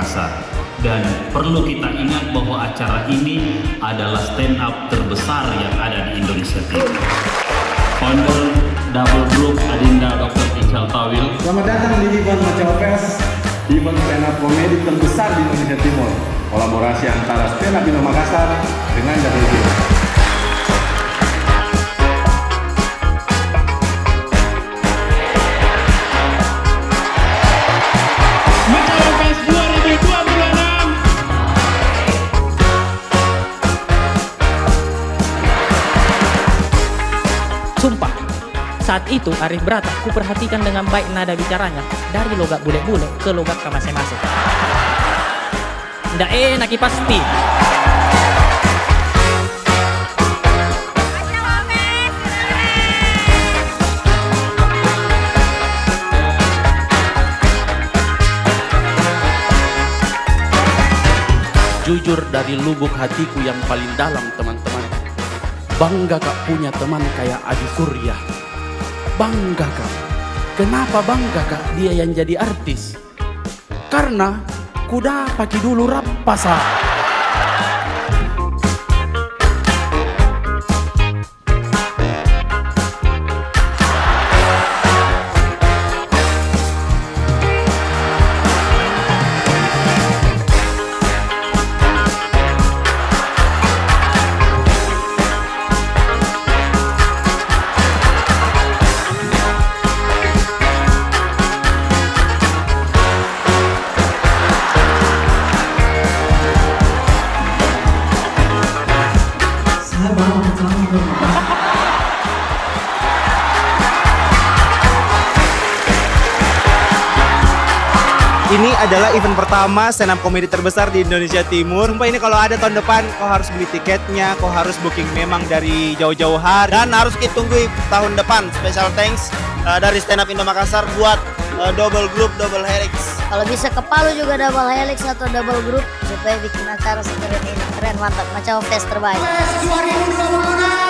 Makassar. Dan perlu kita ingat bahwa acara ini adalah stand up terbesar yang ada di Indonesia Timur. Founder Double Group Adinda Dr. Ical Tawil. Selamat datang di event Macao Fest, event stand up komedi terbesar di Indonesia Timur. Kolaborasi antara stand up Indo Makassar dengan Double Group. Macao Fest 2026. Sumpah, saat itu Arif Brata ku perhatikan dengan baik nada bicaranya dari logat bule-bule ke logat ke masing-masing. Nggak enak pasti. Jujur dari lubuk hatiku yang paling dalam, teman-teman, bangga kak punya teman kayak Adi Surya. Bangga kak. Kenapa bangga kak dia yang jadi artis? Karena kuda pagi dulu rap pasar. Ini adalah event pertama stand up komedi terbesar di Indonesia Timur. Sumpah ini kalau ada tahun depan, kau harus beli tiketnya, kau harus booking memang dari jauh-jauh hari. Dan harus kita tunggu tahun depan. Special thanks dari stand up Indo Makassar buat Double Group, Double Helix. Kalau bisa ke Palu juga Double Helix atau Double Group supaya bikin acara sekeren ini. Keren, mantap. Macao Fest terbaik. Fest 2026.